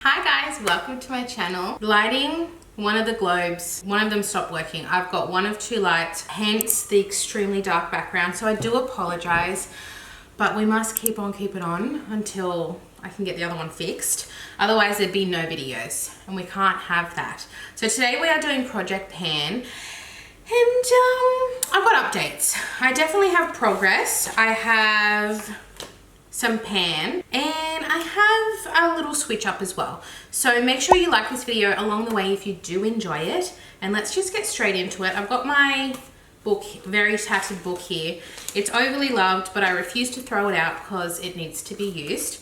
Hi guys, welcome to my channel. Lighting, one of the globes, one of them stopped working. I've got one of two lights, hence the extremely dark background. So I do apologize, but we must keep on keeping on until I can get the other one fixed. Otherwise there'd be no videos and we can't have that. So today we are doing Project Pan and I've got updates. I definitely have progress. I have some pan and I have a little switch up as well. So make sure you like this video along the way if you do enjoy it, and let's just get straight into it. I've got my book, very tattered book here. It's overly loved, but I refuse to throw it out because it needs to be used.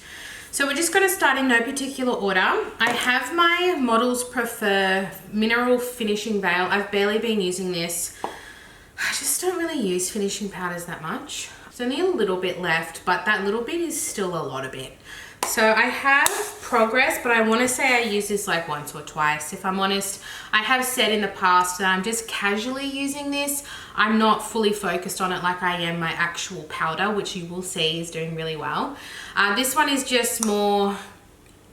So we're just going to start in no particular order. I have my Models Prefer Mineral Finishing Veil. I've barely been using this. I just don't really use finishing powders that much. There's only a little bit left, but that little bit is still a lot of it. So I have progress, but I want to say I use this like once or twice. If I'm honest, I have said in the past that I'm just casually using this. I'm not fully focused on it like I am my actual powder, which you will see is doing really well. This one is just more,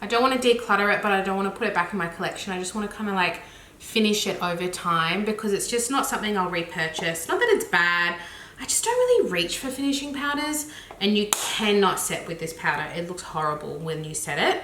I don't want to declutter it, but I don't want to put it back in my collection. I just want to kind of like finish it over time because it's just not something I'll repurchase. Not that it's bad. I just don't really reach for finishing powders, and you cannot set with this powder. It looks horrible when you set it.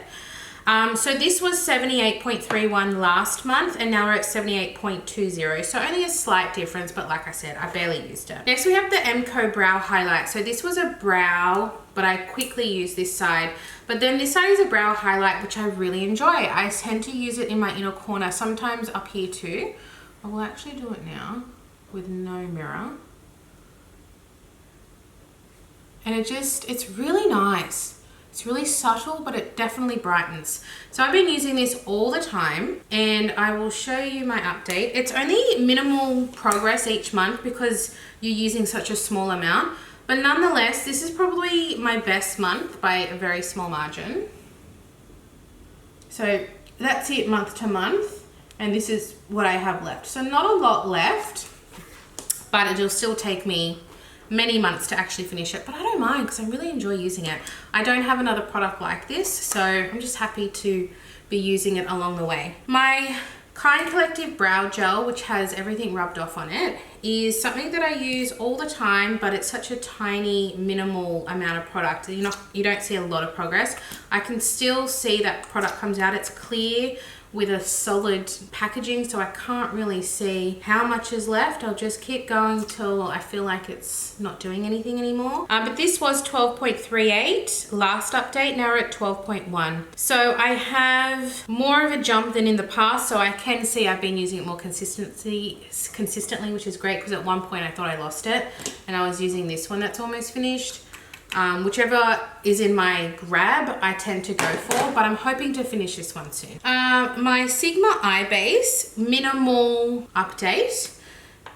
So this was 78.31 last month, and now we're at 78.20. So only a slight difference, but like I said, I barely used it. Next we have the Emco Brow Highlight. So this was a brow, but I quickly used this side. But then this side is a brow highlight, which I really enjoy. I tend to use it in my inner corner, sometimes up here too. I will actually do it now with no mirror. And it's really nice. It's really subtle, but it definitely brightens. So I've been using this all the time, and I will show you my update. It's only minimal progress each month because you're using such a small amount. But nonetheless, this is probably my best month by a very small margin. So that's it month to month, and this is what I have left. So not a lot left, but it'll still take me many months to actually finish it, but I don't mind because I really enjoy using it. I don't have another product like this, so I'm just happy to be using it along the way. My Kind Collective Brow Gel, which has everything rubbed off on it, is something that I use all the time, but it's such a tiny, minimal amount of product. You don't see a lot of progress. I can still see that product comes out. It's clear with a solid packaging, so I can't really see how much is left. I'll just keep going till I feel like it's not doing anything anymore. But this was 12.38 last update. Now we're at 12.1. So I have more of a jump than in the past, so I can see I've been using it more consistently, which is great because at one point I thought I lost it, and I was using this one that's almost finished. Whichever is in my grab, I tend to go for, but I'm hoping to finish this one soon. My Sigma Eye Base minimal update.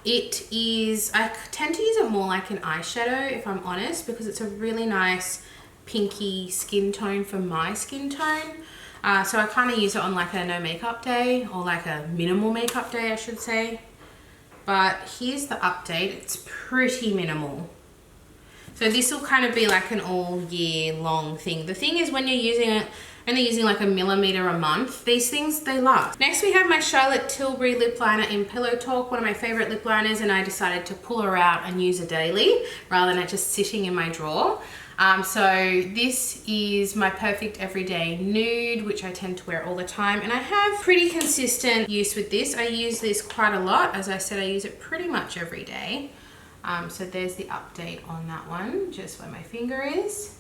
It is, I tend to use it more like an eyeshadow if I'm honest, because it's a really nice pinky skin tone for my skin tone. So I kind of use it on like a no makeup day, or like a minimal makeup day I should say. But here's the update. It's pretty minimal. So this will kind of be like an all year long thing. The thing is when you're using it, only using like a millimeter a month, these things, they last. Next we have my Charlotte Tilbury lip liner in Pillow Talk, one of my favorite lip liners, and I decided to pull her out and use her daily rather than it just sitting in my drawer. So this is my Perfect Everyday Nude, which I tend to wear all the time, and I have pretty consistent use with this. I use this quite a lot. As I said, I use it pretty much every day. So there's the update on that one, just where my finger is.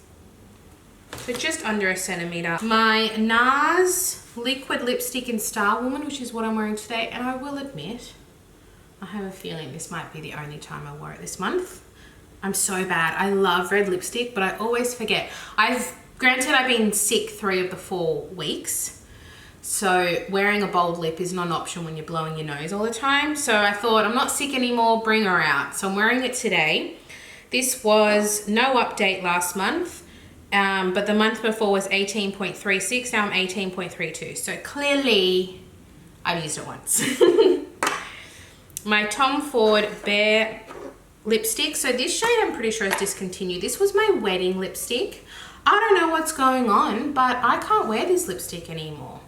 So just under a centimeter. My Nars liquid lipstick in Starwoman, which is what I'm wearing today, and I will admit, I have a feeling this might be the only time I wore it this month. I'm so bad. I love red lipstick, but I always forget. Granted, I've been sick 3 of the 4 weeks. So wearing a bold lip is not an option when you're blowing your nose all the time. So I thought, I'm not sick anymore, bring her out. So I'm wearing it today. This was no update last month, but the month before was 18.36, now I'm 18.32. So clearly I've used it once. My Tom Ford Bare lipstick. So this shade I'm pretty sure is discontinued. This was my wedding lipstick. I don't know what's going on, but I can't wear this lipstick anymore.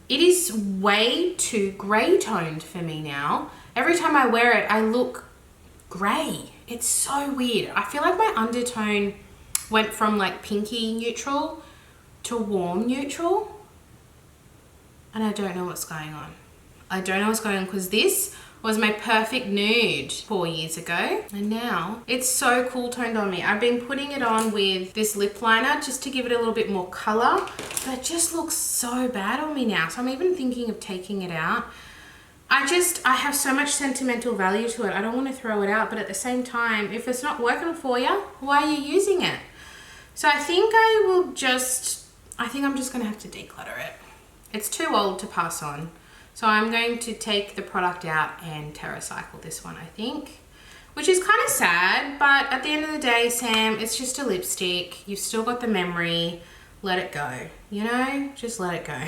It is way too grey toned for me now. Every time I wear it, I look grey. It's so weird. I feel like my undertone went from like pinky neutral to warm neutral. And I don't know what's going on. I don't know what's going on because this was my perfect nude 4 years ago. And now it's so cool toned on me. I've been putting it on with this lip liner just to give it a little bit more color, but it just looks so bad on me now. So I'm even thinking of taking it out. I have so much sentimental value to it. I don't want to throw it out, but at the same time, if it's not working for you, why are you using it? So I think I'm just gonna have to declutter it. It's too old to pass on. So I'm going to take the product out and TerraCycle this one, I think, which is kind of sad, but at the end of the day, Sam, it's just a lipstick. You've still got the memory. Let it go, you know, just let it go.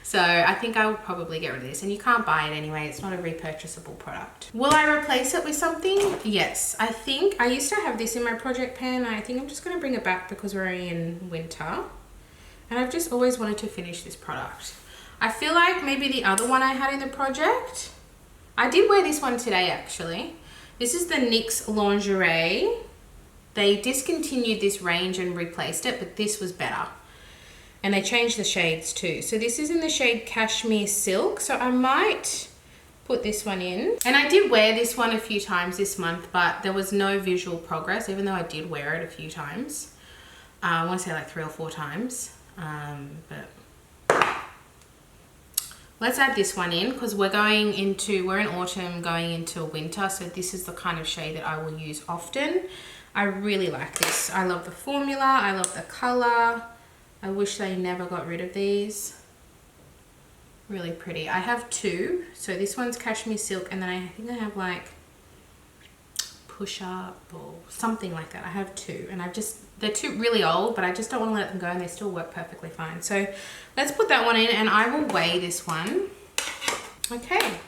So I think I will probably get rid of this, and you can't buy it anyway. It's not a repurchasable product. Will I replace it with something? Yes, I think I used to have this in my project pan. I think I'm just going to bring it back because we're in winter, and I've just always wanted to finish this product. I feel like maybe the other one I had in the project, I did wear this one today actually. This is the NYX Lingerie. They discontinued this range and replaced it, but this was better. And they changed the shades too. So this is in the shade Cashmere Silk. So I might put this one in. And I did wear this one a few times this month, but there was no visual progress, even though I did wear it a few times. I want to say like 3 or 4 times, but let's add this one in because we're in autumn going into winter. So this is the kind of shade that I will use often. I really like this. I love the formula. I love the color. I wish they never got rid of these. Really pretty. I have 2. So this one's Cashmere Silk, and then I think I have like Push Up or something like that. I have 2, and they're 2 really old, but I just don't want to let them go, and they still work perfectly fine. So let's put that one in, and I will weigh this one. Okay.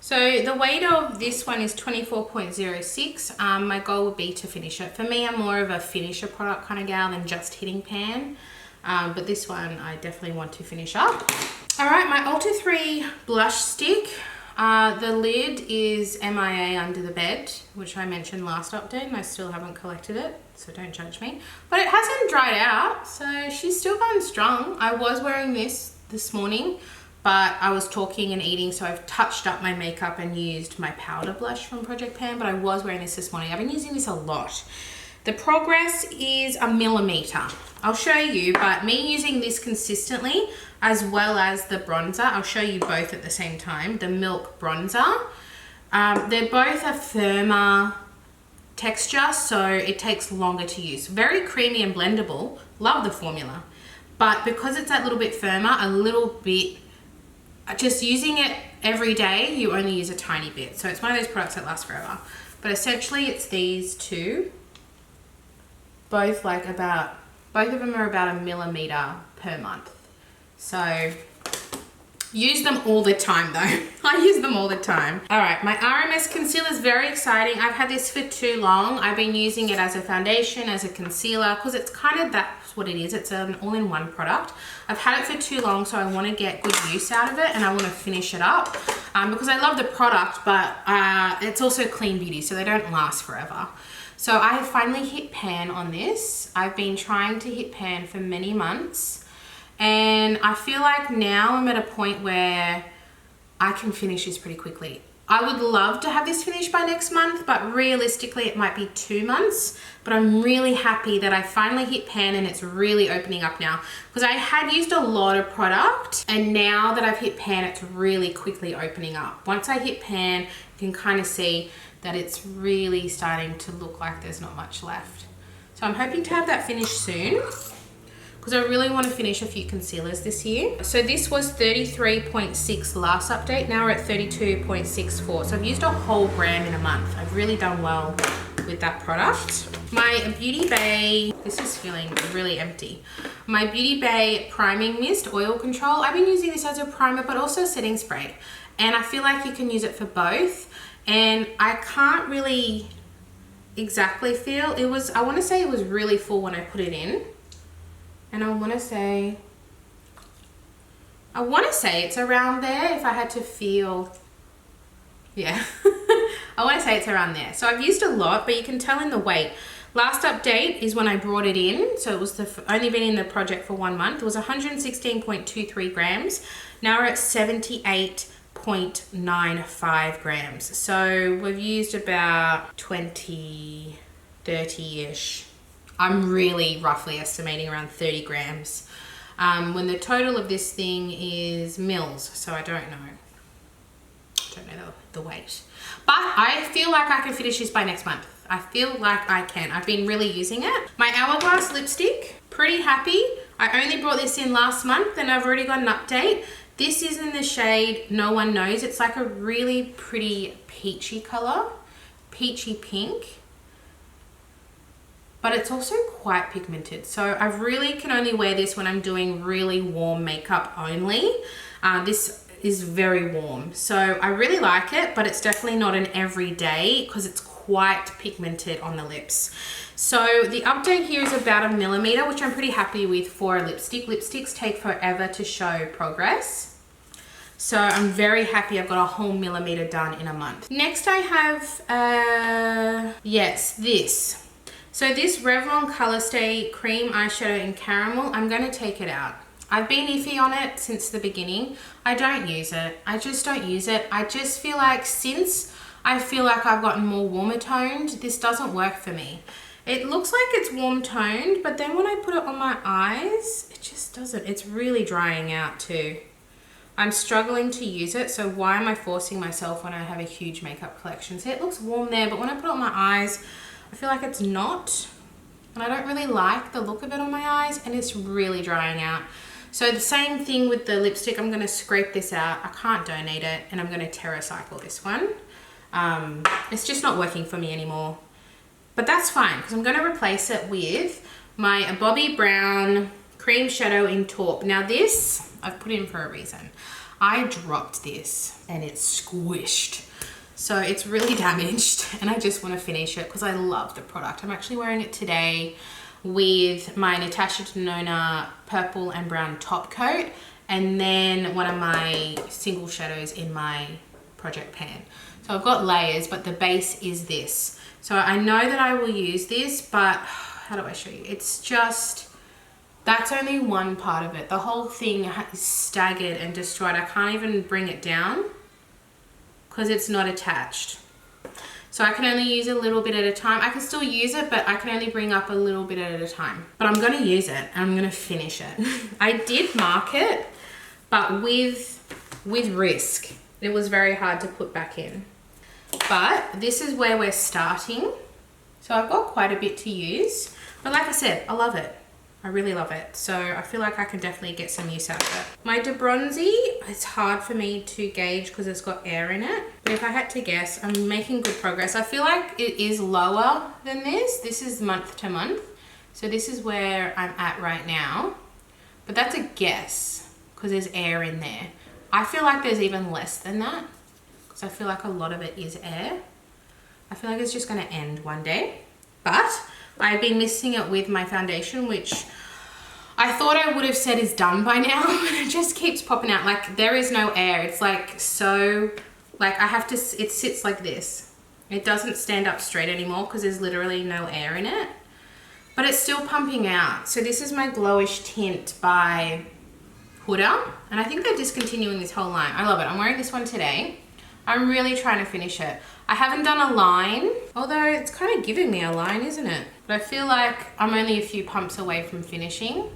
So the weight of this one is 24.06. My goal would be to finish it. For me, I'm more of a finisher product kind of gal than just hitting pan. But this one I definitely want to finish up. All right, my Ulta 3 blush stick. The lid is MIA under the bed, which I mentioned last update, and I still haven't collected it, so don't judge me. But it hasn't dried out, so she's still going strong. I was wearing this morning, but I was talking and eating, so I've touched up my makeup and used my powder blush from Project Pan, but I was wearing this morning. I've been using this a lot. The progress is 1 millimeter. I'll show you, but me using this consistently as well as the bronzer, I'll show you both at the same time, the Milk bronzer. They're both a firmer texture, so it takes longer to use. Very creamy and blendable. Love the formula. But because it's that little bit firmer, a little bit, just using it every day, you only use a tiny bit. So it's one of those products that lasts forever. But essentially it's these 2. Both of them are about 1 millimeter per month. So use them all the time though. I use them all the time. All right, my RMS concealer is very exciting. I've had this for too long. I've been using it as a foundation, as a concealer, because it's kind of, that's what it is. It's an all-in-one product. I've had it for too long, so I want to get good use out of it, and I want to finish it up because I love the product, but it's also clean beauty, so they don't last forever. So I have finally hit pan on this. I've been trying to hit pan for many months, and I feel like now I'm at a point where I can finish this pretty quickly. I would love to have this finished by next month, but realistically it might be 2 months. But I'm really happy that I finally hit pan and it's really opening up now, because I had used a lot of product, and now that I've hit pan, it's really quickly opening up. Once I hit pan, you can kind of see that it's really starting to look like there's not much left. So I'm hoping to have that finished soon, because I really want to finish a few concealers this year. So this was 33.6 last update. Now we're at 32.64. So I've used a whole brand in a month. I've really done well with that product. My Beauty Bay, this is feeling really empty. My Beauty Bay Priming Mist Oil Control. I've been using this as a primer, but also setting spray. And I feel like you can use it for both. And I can't really exactly feel. It was, I want to say it was really full when I put it in. And I want to say it's around there if I had to feel, yeah. I want to say it's around there. So I've used a lot, but you can tell in the weight. Last update is when I brought it in. So it was only been in the project for 1 month. It was 116.23 grams. Now we're at 78.95 grams. So we've used about 20, 30-ish. I'm really roughly estimating around 30 grams. When the total of this thing is mils, so I don't know. The weight. But I feel like I can finish this by next month. I feel like I can. I've been really using it. My Hourglass lipstick, pretty happy. I only brought this in last month and I've already got an update. This is in the shade No One Knows. It's like a really pretty peachy color, peachy pink. But it's also quite pigmented. So I really can only wear this when I'm doing really warm makeup only. This is very warm. So I really like it, but it's definitely not an everyday because it's quite pigmented on the lips. So the update here is about 1 millimeter, which I'm pretty happy with for a lipstick. Lipsticks take forever to show progress. So I'm very happy I've got a whole millimeter done in a month. Next I have, yes, this. So this Revlon Color Stay Cream Eyeshadow in Caramel, I'm gonna take it out. I've been iffy on it since the beginning. I don't use it. I just don't use it. I just feel like since I feel like I've gotten more warmer toned, this doesn't work for me. It looks like it's warm toned, but then when I put it on my eyes, it just doesn't. It's really drying out too. I'm struggling to use it, so why am I forcing myself when I have a huge makeup collection? See, it looks warm there, but when I put it on my eyes, I feel like it's not. And I don't really like the look of it on my eyes, and it's really drying out. So the same thing with the lipstick. I'm going to scrape this out. I can't donate it, and I'm going to TerraCycle this one. It's just not working for me anymore. But that's fine, because I'm going to replace it with my Bobbi Brown Cream Shadow in Taupe. Now this, I've put in for a reason. I dropped this, and it's squished. So it's really damaged, and I just want to finish it because I love the product. I'm actually wearing it today with my Natasha Denona purple and brown top coat, and then one of my single shadows in my project pan. So I've got layers, but the base is this. So I know that I will use this, but how do I show you? It's just, that's only one part of it. The whole thing is staggered and destroyed. I can't even bring it down because it's not attached. So I can only use a little bit at a time. I can still use it, but I can only bring up a little bit at a time. But I'm gonna use it and I'm gonna finish it. I did mark it, but with risk. It was very hard to put back in. But this is where we're starting. So I've got quite a bit to use. But like I said, I love it. I really love it. So I feel like I can definitely get some use out of it. My D-Bronzi, it's hard for me to gauge because it's got air in it. But if I had to guess, I'm making good progress. I feel like it is lower than this. This is month to month. So this is where I'm at right now. But that's a guess because there's air in there. I feel like there's even less than that because I feel like a lot of it is air. I feel like it's just going to end one day. But I've been mixing it with my foundation, which I thought I would have said is done by now, but it just keeps popping out. Like there is no air. It's like so, like I have to, it sits like this. It doesn't stand up straight anymore because there's literally no air in it, but it's still pumping out. So this is my Glowish Tint by Huda, and I think they're discontinuing this whole line. I love it. I'm wearing this one today. I'm really trying to finish it. I haven't done a line, although it's kind of giving me a line, isn't it? But I feel like I'm only a few pumps away from finishing.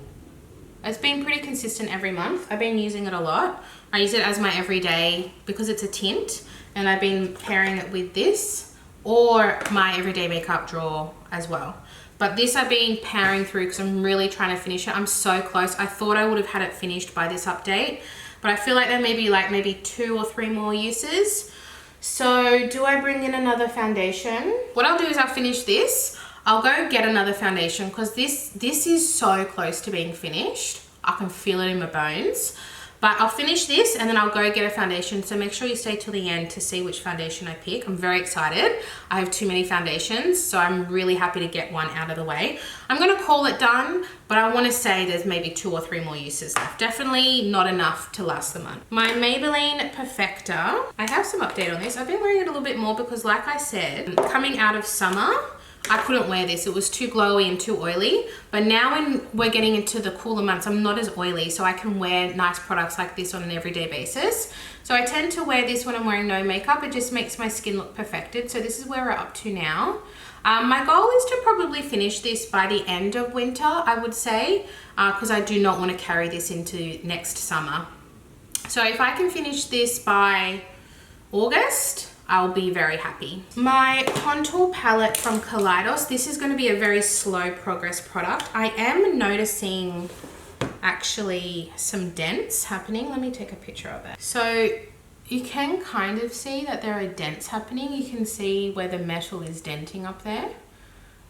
It's been pretty consistent every month. I've been using it a lot. I use it as my everyday because it's a tint, and I've been pairing it with this or my everyday makeup drawer as well. But this I've been powering through because I'm really trying to finish it. I'm so close. I thought I would have had it finished by this update, but I feel like there may be like maybe 2 or 3 more uses. So do I bring in another foundation? What I'll do is I'll finish this. I'll go get another foundation because this is so close to being finished. I can feel it in my bones. But I'll finish this and then I'll go get a foundation. So make sure you stay till the end to see which foundation I pick. I'm very excited. I have too many foundations, so I'm really happy to get one out of the way. I'm gonna call it done, but I wanna say there's maybe 2 or 3 more uses left. Definitely not enough to last the month. My Maybelline Perfector. I have some update on this. I've been wearing it a little bit more because like I said, coming out of summer, I couldn't wear this. It was too glowy and too oily. But now when we're getting into the cooler months, I'm not as oily, so I can wear nice products like this on an everyday basis. So I tend to wear this when I'm wearing no makeup. It just makes my skin look perfected. So this is where we're up to now. My goal is to probably finish this by the end of winter, I would say, because I do not want to carry this into next summer. So if I can finish this by August, I'll be very happy. My contour palette from Kaleidos. This is going to be a very slow progress product. I am noticing actually some dents happening. Let me take a picture of it. So you can kind of see that there are dents happening. You can see where the metal is denting up there.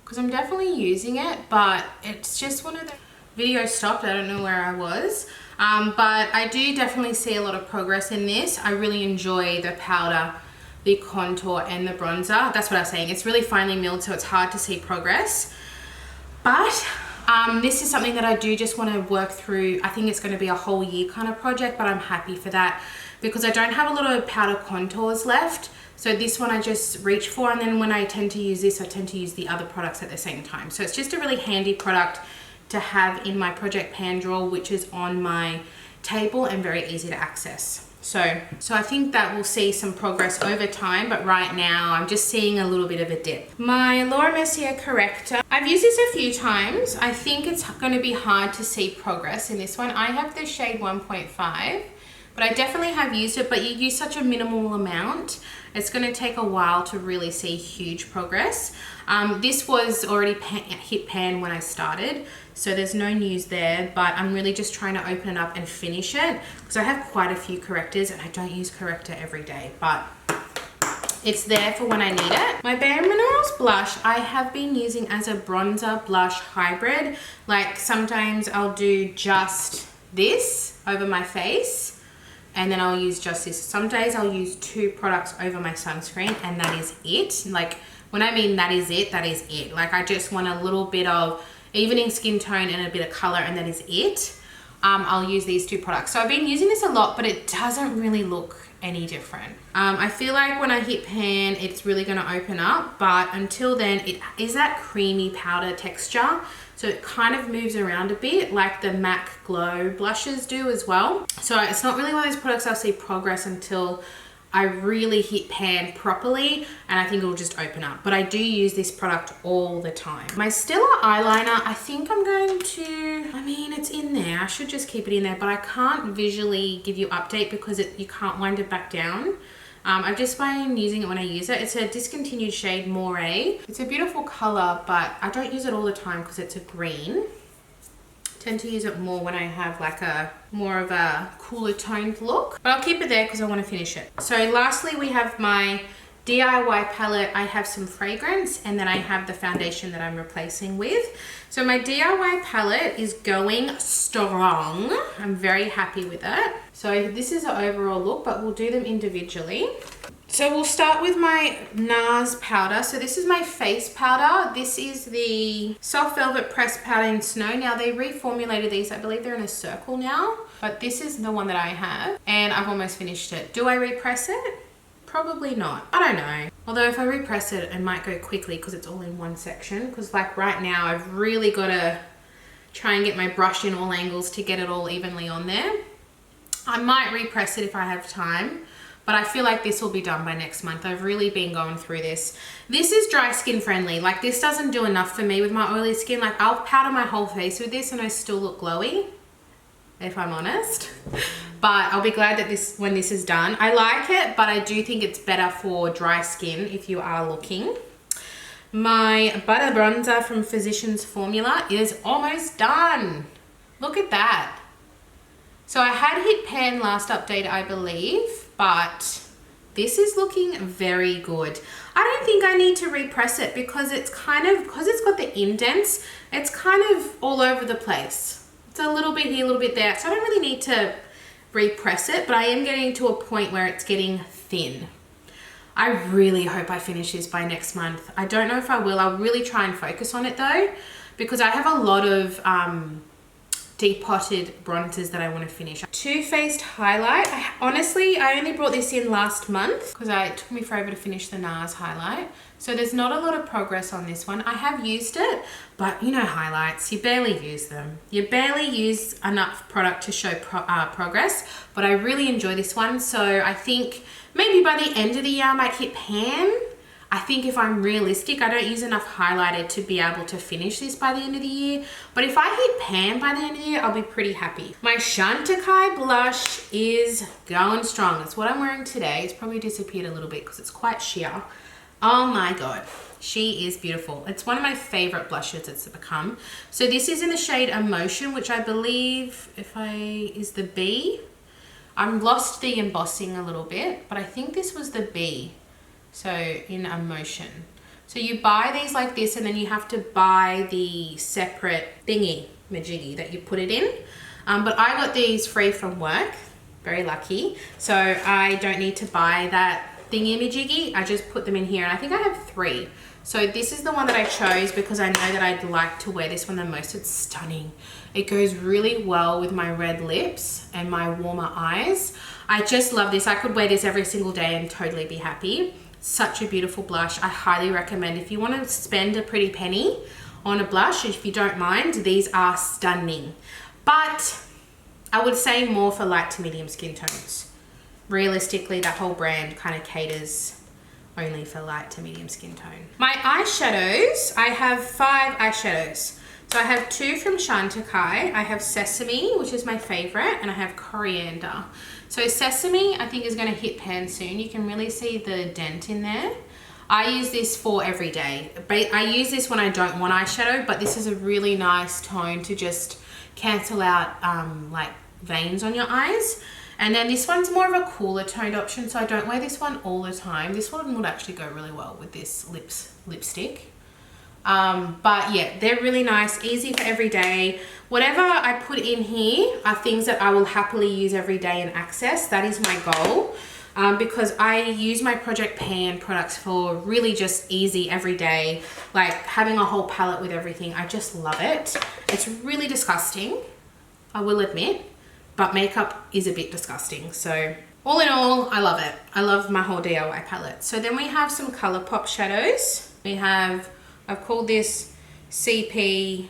Because I'm definitely using it, but it's just one of the... Video stopped, I don't know where I was. But I do definitely see a lot of progress in this. I really enjoy the powder, the contour and the bronzer. That's what I was saying. It's really finely milled, so it's hard to see progress. But this is something that I do just want to work through. I think it's going to be a whole year kind of project, but I'm happy for that because I don't have a lot of powder contours left. So this one I just reach for, and then when I tend to use this, I tend to use the other products at the same time. So it's just a really handy product to have in my project pan drawer, which is on my table and very easy to access. So I think that we'll see some progress over time, but right now I'm just seeing a little bit of a dip. My Laura Mercier corrector. I've used this a few times. I think it's going to be hard to see progress in this one. I have the shade 1.5, but I definitely have used it, but you use such a minimal amount. It's going to take a while to really see huge progress. This was already hit pan when I started, so there's no news there, but I'm really just trying to open it up and finish it because I have quite a few correctors and I don't use corrector every day, but it's there for when I need it. My BareMinerals blush I have been using as a bronzer blush hybrid. Like sometimes I'll do just this over my face and then I'll use just this. Some days I'll use 2 products over my sunscreen and that is it. Like when I mean that is it, that is it. Like I just want a little bit of evening skin tone and a bit of color and that is it. I'll use these 2 products. So I've been using this a lot, but it doesn't really look any different. I feel like when I hit pan, it's really gonna open up, but until then, it is that creamy powder texture. So it kind of moves around a bit like the MAC Glow blushes do as well. So it's not really one of those products I'll see progress until I really hit pan properly, and I think it'll just open up. But I do use this product all the time. My Stilla eyeliner, I think I'm going to, I mean, it's in there. I should just keep it in there, but I can't visually give you update because you can't wind it back down. I've just been using it when I use it. It's a discontinued shade Moray. It's a beautiful color, but I don't use it all the time because it's a green. Tend to use it more when I have like a more of a cooler toned look, but I'll keep it there because I want to finish it. So lastly, we have my DIY palette. I have some fragrance and then I have the foundation that I'm replacing with. So my DIY palette is going strong. I'm very happy with it. So this is an overall look, but we'll do them individually. So we'll start with my Nars powder. So this is my face powder. This is the Soft Velvet Pressed Powder in Snow. Now they reformulated these. I believe they're in a circle now, but this is the one that I have and I've almost finished it. Do I repress it? Probably not. I don't know. Although if I repress it, it might go quickly because it's all in one section. Because like right now, I've really got to try and get my brush in all angles to get it all evenly on there. I might repress it if I have time. But I feel like this will be done by next month. I've really been going through this. This is dry skin friendly. Like this doesn't do enough for me with my oily skin. Like I'll powder my whole face with this and I still look glowy, if I'm honest. But I'll be glad that when this is done. I like it, but I do think it's better for dry skin if you are looking. My butter bronzer from Physicians Formula is almost done. Look at that. So I had hit pan last update, I believe, but this is looking very good. I don't think I need to repress it because it's because it's got the indents, it's kind of all over the place. It's a little bit here, a little bit there. So I don't really need to repress it, but I am getting to a point where it's getting thin. I really hope I finish this by next month. I don't know if I will. I'll really try and focus on it though, because I have a lot of depotted bronzers that I want to finish. Too Faced highlight. Honestly, I only brought this in last month because it took me forever to finish the Nars highlight. So there's not a lot of progress on this one. I have used it, but you know highlights, you barely use them. You barely use enough product to show progress, but I really enjoy this one. So I think maybe by the end of the year I might hit pan. I think if I'm realistic, I don't use enough highlighter to be able to finish this by the end of the year. But if I hit pan by the end of the year, I'll be pretty happy. My Chantecaille blush is going strong. It's what I'm wearing today. It's probably disappeared a little bit because it's quite sheer. Oh my God, she is beautiful. It's one of my favorite blushes it's become. So this is in the shade Emotion, which I believe is the B. I'm lost the embossing a little bit, but I think this was the B. So in Emotion. So you buy these like this, and then you have to buy the separate thingy majiggy that you put it in. But I got these free from work, very lucky. So I don't need to buy that thingy majiggy. I just put them in here, and I think I have 3. So this is the one that I chose because I know that I'd like to wear this one the most. It's stunning. It goes really well with my red lips and my warmer eyes. I just love this. I could wear this every single day and totally be happy. Such a beautiful blush. I highly recommend if you want to spend a pretty penny on a blush, if you don't mind, these are stunning. But I would say more for light to medium skin tones. Realistically, that whole brand kind of caters only for light to medium skin tone. My eyeshadows, I have 5 eyeshadows. So I have 2 from Chantecaille. I have Sesame, which is my favorite, and I have Coriander. So Sesame, I think, is going to hit pan soon. You can really see the dent in there. I use this for every day. I use this when I don't want eyeshadow, but this is a really nice tone to just cancel out like veins on your eyes. And then this one's more of a cooler toned option, so I don't wear this one all the time. This one would actually go really well with this lipstick. But yeah, they're really nice, easy for every day. Whatever I put in here are things that I will happily use every day and access. That is my goal. Because I use my Project Pan products for really just easy everyday, like having a whole palette with everything. I just love it. It's really disgusting, I will admit, but makeup is a bit disgusting. So all in all, I love it. I love my whole DIY palette. So then we have some ColourPop shadows. I've called this CP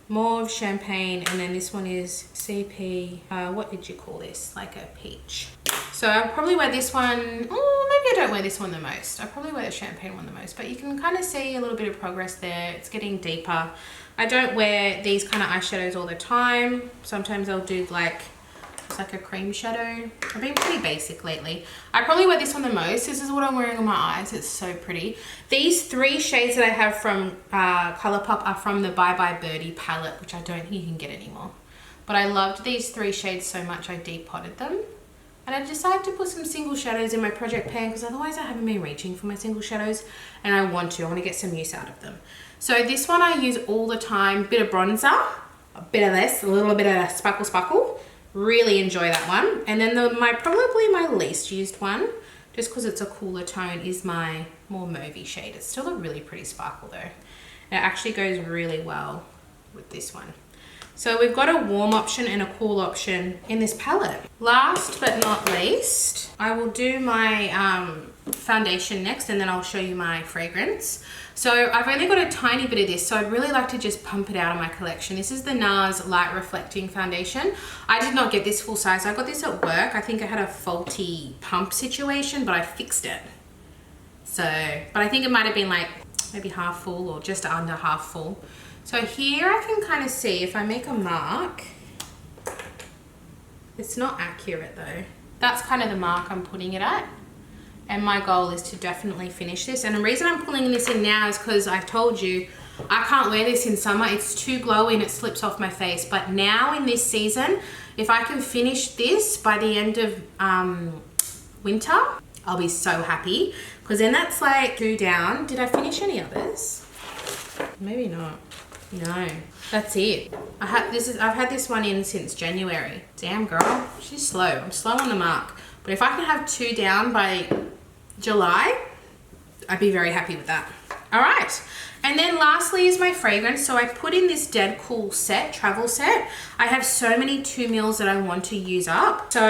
Mauve Champagne, and then this one is CP, what did you call this? Like a peach. So I'll probably wear this one, maybe I don't wear this one the most. I probably wear the champagne one the most, but you can kind of see a little bit of progress there. It's getting deeper. I don't wear these kind of eyeshadows all the time. Sometimes I'll do like, it's like a cream shadow. I've been pretty basic lately. I probably wear this one the most. This is what I'm wearing on my eyes. It's so pretty. These 3 shades that I have from ColourPop are from the Bye Bye Birdie palette, which I don't think you can get anymore. But I loved these 3 shades so much I depotted them. And I decided to put some single shadows in my Project Pan because otherwise I haven't been reaching for my single shadows, and I want to get some use out of them. So this one I use all the time. Bit of bronzer, a bit of this, a little bit of sparkle. Really enjoy that one. And then probably my least used one, just because it's a cooler tone, is my more mauvey shade. It's still a really pretty sparkle though. It actually goes really well with this one. So we've got a warm option and a cool option in this palette. Last but not least, I will do my foundation next, and then I'll show you my fragrance. So I've only got a tiny bit of this, so I'd really like to just pump it out of my collection. This is the Nars Light Reflecting Foundation. I did not get this full size. I got this at work. I think I had a faulty pump situation, but I fixed it. So, but I think it might have been like maybe half full or just under half full. So here I can kind of see if I make a mark, it's not accurate though. That's kind of the mark I'm putting it at. And my goal is to definitely finish this. And the reason I'm pulling this in now is because I told you I can't wear this in summer. It's too glowy and it slips off my face. But now in this season, if I can finish this by the end of winter, I'll be so happy. Because then that's like 2 down. Did I finish any others? Maybe not. No, that's it. I've had this one in since January. Damn girl, she's slow. I'm slow on the mark. But if I can have 2 down by July, I'd be very happy with that. All right. And then lastly is my fragrance. So I put in this Dead Cool set, travel set. I have so many 2 mils that I want to use up. So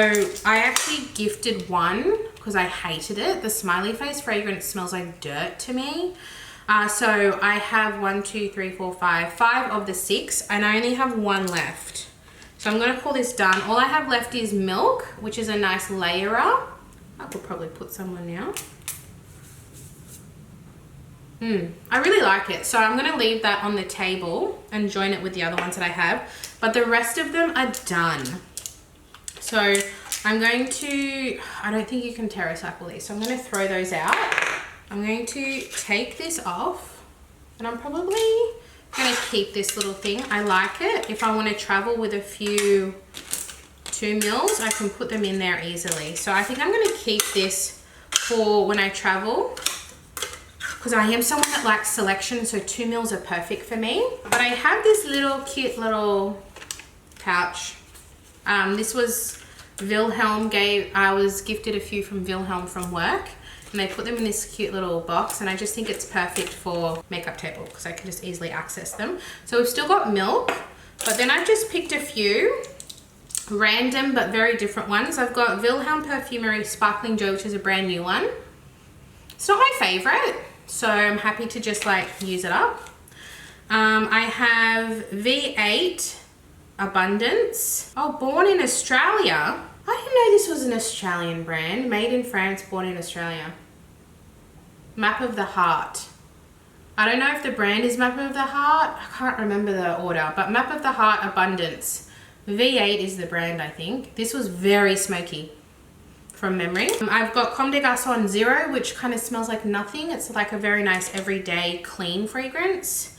I actually gifted one because I hated it. The Smiley Face fragrance smells like dirt to me. So I have 1, 2, 3, 4, 5 of the 6, and I only have 1 left. So I'm gonna call this done. All I have left is Milk, which is a nice layerer. I could probably put some on now. I really like it. So I'm gonna leave that on the table and join it with the other ones that I have. But the rest of them are done. So I'm going to, I don't think you can TerraCycle these, so I'm gonna throw those out. I'm going to take this off, and I'm probably gonna keep this little thing. I like it. If I wanna travel with a few 2 mils, I can put them in there easily. So I think I'm gonna keep this for when I travel, because I am someone that likes selection, so 2 mils are perfect for me. But I have this little cute little pouch. This was Wilhelm I was gifted a few from Wilhelm from work, and they put them in this cute little box, and I just think it's perfect for makeup table because I can just easily access them. So we've still got Milk, but then I've just picked a few random but very different ones. I've got Wilhelm Perfumery Sparkling Joy, which is a brand new one. It's not my favorite, so I'm happy to just like use it up. I have V8 Abundance. Oh, born in Australia. I didn't know this was an Australian brand. Made in France, born in Australia. Map of the Heart. I don't know if the brand is Map of the Heart. I can't remember the order, but Map of the Heart Abundance. V8 is the brand, I think. This was very smoky from memory. I've got Comme des Garçons Zero, which kind of smells like nothing. It's like a very nice everyday clean fragrance.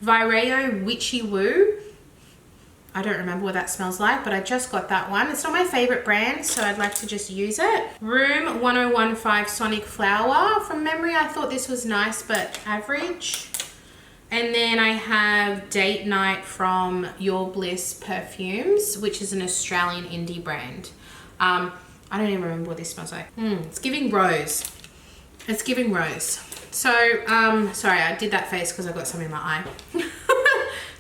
Vireo Witchy Woo. I don't remember what that smells like, but I just got that one. It's not my favorite brand, so I'd like to just use it. Room 1015 Sonic Flower. From memory, I thought this was nice, but average. And then I have Date Night from Your Bliss Perfumes, which is an Australian indie brand. I don't even remember what this smells like. It's giving rose. It's giving rose. So, sorry, I did that face because I got some in my eye.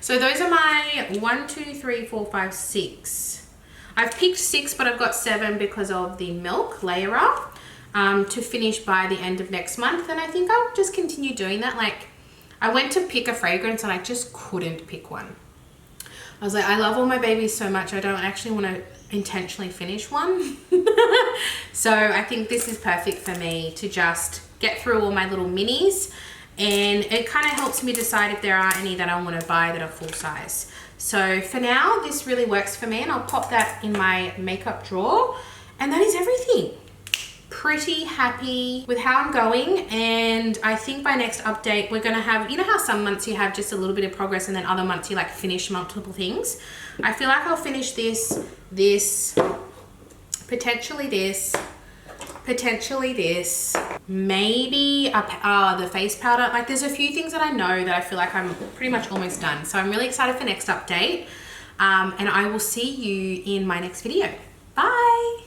So those are my 1, 2, 3, 4, 5, 6. I've picked 6, but I've got 7 because of the Milk layerer to finish by the end of next month. And I think I'll just continue doing that. Like, I went to pick a fragrance and I just couldn't pick one. I was like, I love all my babies so much, I don't actually want to intentionally finish one. So I think this is perfect for me to just get through all my little minis, and it kind of helps me decide if there are any that I want to buy that are full size. So for now, this really works for me, and I'll pop that in my makeup drawer, and that is everything. Pretty happy with how I'm going, and I think by next update we're gonna have, you know how some months you have just a little bit of progress and then other months you like finish multiple things. I feel like I'll finish this, potentially this, maybe the face powder. Like, there's a few things that I know that I feel like I'm pretty much almost done. So I'm really excited for next update, and I will see you in my next video. Bye.